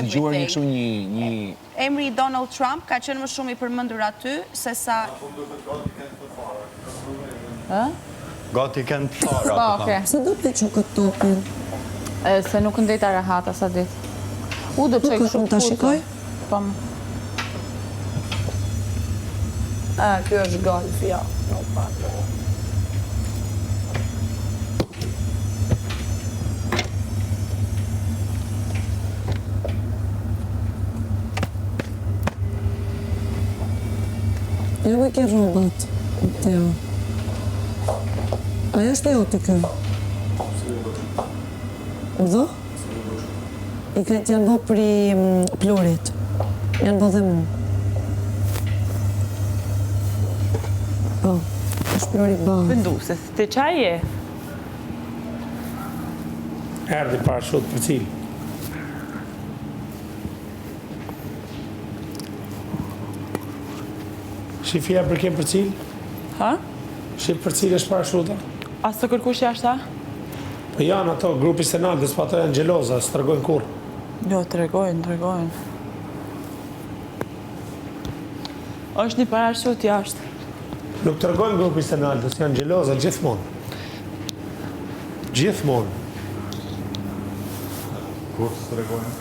dëgjuar një kështu një... Emri Donald Trump ka qenë më shumë i përmendur aty, se sa... Gati kënë pëshara. Po, oke. Se do të që këtë topin? Se nuk ndeta rahata sa dit. U do qek shumë të shikoj? Po më. Kjo është golf, ja. Nuk pa. Jo e ke robat, Teo. Aja është e o të kjo? Dho? I kretë janë bo për i plurit. Janë bo dhe mu. Po, është pluri ba. Pëndu, se të qaj e? Erdi parashut për cilë. Shifia për kemë për cilë? Ha? Shif për cilë është parashuta? Asë të kërkush jashtë ta? Po janë ato, grupi Senaldës, po ato janë gjeloza, së të regojnë kur. Jo, të regojnë. është një parashut jashtë. Nuk të regojnë grupi Senaldës, janë gjeloza, gjithmonë. Gjithmonë. Kur të regojnë?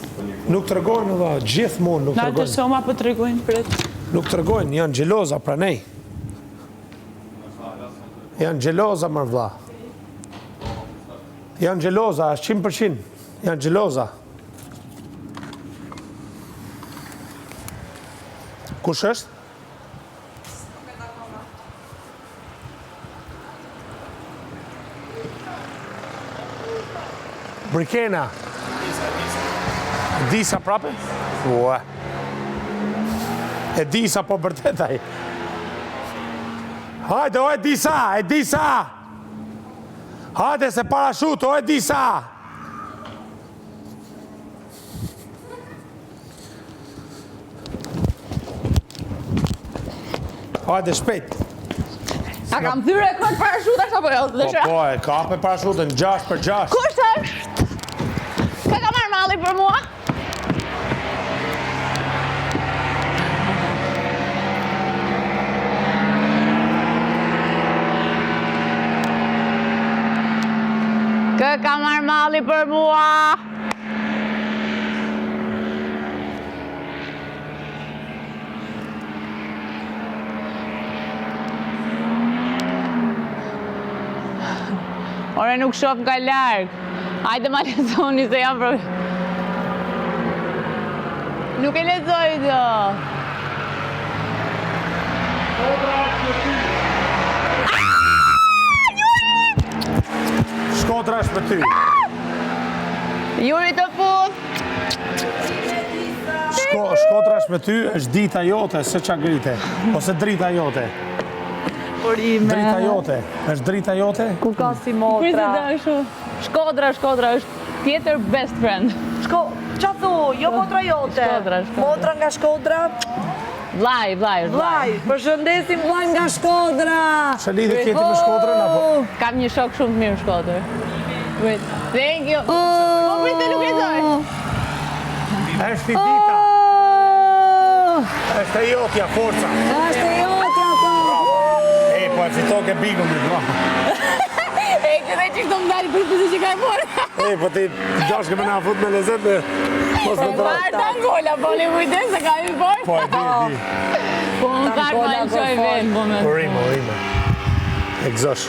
Nuk të regojnë, dhe, gjithmonë nuk të Na të regojnë. shoma për të regojnë për të... Nuk të regojnë, janë gjeloza pra nej. Janë gjeloza, mërë vla. Janë gjeloza, është 100%. Janë gjeloza. Kush është? Brikena. Disa prape? Ua. E disa po bërtetaj. Hajde, o e disa! Hajde se parashut, o e disa! Hajde, shpejt. A kam thyre këtë parashut ashtë apo jo? Po, e kape parashutën 6x6. Kusht është? Ka marrë malli për mua? Kë ka marrë malli për mua? Ore nuk shof nga larg. Hajde ma lezoni se jam për... Nuk e lezoj do. Shkodra është për ty. Juri të puth. Shkodra është me ty, është dita jote, se qa grite. Ose drita jote. Drita jote. është drita jote? Ku ka si motra? Shkodra është tjetër best friend. Qa thu, jo motra jote? Shkodra. Motra nga Shkodra? Vlaj. Vlaj, përshëndesim vlaj nga Shkodra! Që lidhe kjeti me Shkodrën, apo? Kam një shok shumë të mirë në Shkodër. Thank you. Po pritë nuk lezoj. është i dita. është e jotja, forca. Është e jotja, po! E, po e fito ke bigun me dva. E, këtë që këto më dalë për përsi që ka e morë. E, po ti gjash ke me na fut me lezet dhe... Marë të angola, po li kujten se ka i borë. Po e di. Po më kartë ma në qoj venë, po me. Rime. E gëzosh.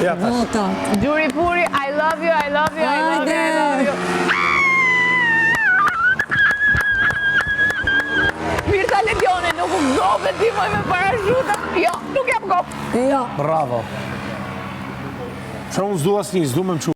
Ja, tash. Vota. Gjuri Puri, I love you. Mirta Ledione, nuk u gobe ti moj me parashuta. Jo, nuk jam gobe. Jo. Bravo. Se unë zdu asnjë, zdu me më qu.